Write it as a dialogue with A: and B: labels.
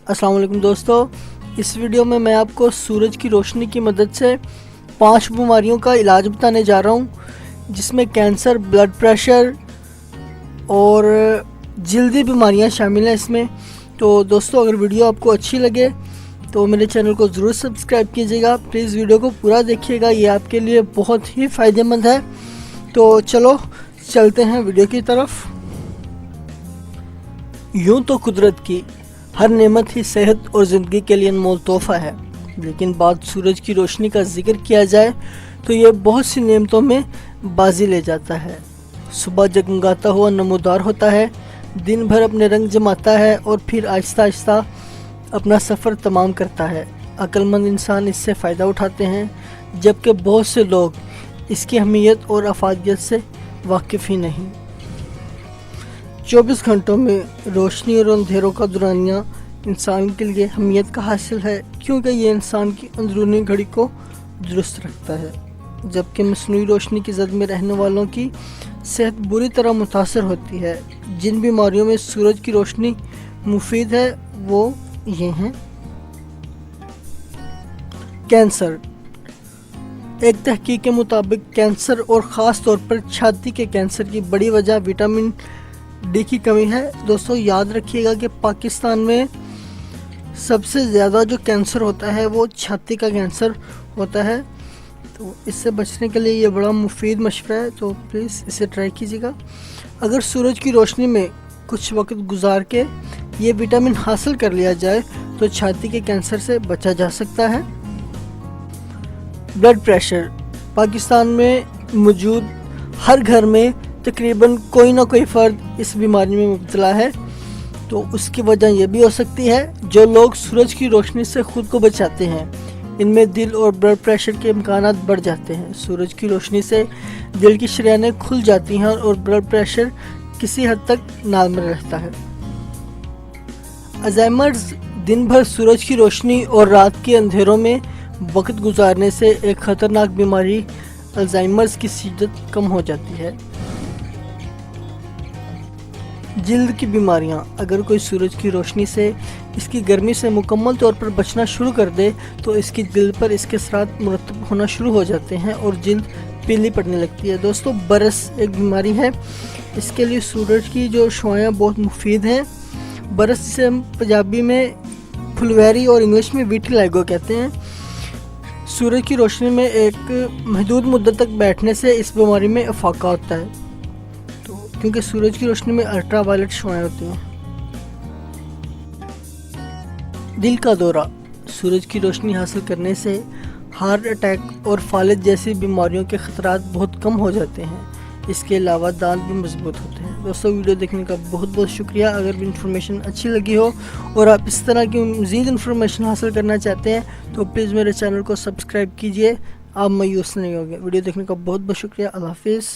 A: अस्सलाम वालेकुम दोस्तों, इस वीडियो में मैं आपको सूरज की रोशनी की मदद से 5 बीमारियों का इलाज बताने जा रहा हूँ, जिसमें कैंसर, ब्लड प्रेशर और जल्दी बीमारियाँ शामिल हैं इसमें। तो दोस्तों, अगर वीडियो आपको अच्छी लगे तो मेरे चैनल को ज़रूर सब्सक्राइब कीजिएगा। प्लीज़ वीडियो को पूरा देखिएगा, ये आपके लिए बहुत ही फ़ायदेमंद है। तो चलो चलते हैं वीडियो की तरफ। यूँ तो कुदरत की हर नेमत ही सेहत और ज़िंदगी के लिए अनमोल तोहफ़ा है, लेकिन बात सूरज की रोशनी का जिक्र किया जाए तो ये बहुत सी नेमतों में बाजी ले जाता है। सुबह जगमगाता हुआ नमूदार होता है, दिन भर अपने रंग जमाता है और फिर आहिस्ता आहिस्ता अपना सफ़र तमाम करता है। अक्लमंद इंसान इससे फ़ायदा उठाते हैं, जबकि बहुत से लोग इसकी अहमियत और अफादियत से वाकिफ़ ही नहीं। 24 घंटों में रोशनी और अंधेरों का दौरानिया इंसान के लिए अहमियत का हासिल है, क्योंकि ये इंसान की अंदरूनी घड़ी को दुरुस्त रखता है, जबकि मसनूई रोशनी की जद में रहने वालों की सेहत बुरी तरह मुतासर होती है। जिन बीमारियों में सूरज की रोशनी मुफीद है वो ये हैं। कैंसर। एक तहकीक के मुताबिक कैंसर और ख़ास तौर पर छाती के कैंसर की बड़ी वजह विटामिन डी की कमी है। दोस्तों, याद रखिएगा कि पाकिस्तान में सबसे ज़्यादा जो कैंसर होता है वो छाती का कैंसर होता है। तो इससे बचने के लिए ये बड़ा मुफीद मशवरा है, तो प्लीज़ इसे ट्राई कीजिएगा। अगर सूरज की रोशनी में कुछ वक्त गुजार के ये विटामिन हासिल कर लिया जाए तो छाती के कैंसर से बचा जा सकता है। Blood pressure. पाकिस्तान में मौजूद हर घर में तकरीबन कोई ना कोई फ़र्द इस बीमारी में मुब्तला है। तो उसकी वजह यह भी हो सकती है, जो लोग सूरज की रोशनी से ख़ुद को बचाते हैं इनमें दिल और ब्लड प्रेशर के इम्कानात बढ़ जाते हैं। सूरज की रोशनी से दिल की शरियानें खुल जाती हैं और ब्लड प्रेशर किसी हद तक नॉर्मल रहता है। अल्जाइमर्स। दिन भर सूरज की रोशनी और रात के अंधेरों में वक्त गुजारने से एक ख़तरनाक बीमारी अल्जाइमर्स की शिद्दत कम हो जाती है। जिल्द की बीमारियां। अगर कोई सूरज की रोशनी से इसकी गर्मी से मुकम्मल तौर पर बचना शुरू कर दे तो इसकी जिल्द पर इसके असरात मुरतब होना शुरू हो जाते हैं और जिल्द पीली पड़ने लगती है। दोस्तों, बरस एक बीमारी है, इसके लिए सूरज की जो शुआएं बहुत मुफीद हैं। बरस से हम पंजाबी में फुलवैरी और इंग्लिश में विटिलाइगो कहते हैं। सूरज की रोशनी में एक महदूद मुद्दत तक बैठने से इस बीमारी में अफाका होता है, तो क्योंकि सूरज की रोशनी में अल्ट्रा वायलेट शुआएं होती हैं। दिल का दौरा। सूरज की रोशनी हासिल करने से हार्ट अटैक और फालिज जैसी बीमारियों के ख़तरात बहुत कम हो जाते हैं। इसके अलावा दांत भी मजबूत होते हैं। दोस्तों, वीडियो देखने का बहुत बहुत शुक्रिया। अगर भी इन्फॉर्मेशन अच्छी लगी हो और आप इस तरह की मज़ीद इन्फॉर्मेशन हासिल करना चाहते हैं तो प्लीज़ मेरे चैनल को सब्सक्राइब कीजिए, आप मायूस नहीं होंगे। वीडियो देखने का बहुत बहुत शुक्रिया। अल्लाह हाफिज़।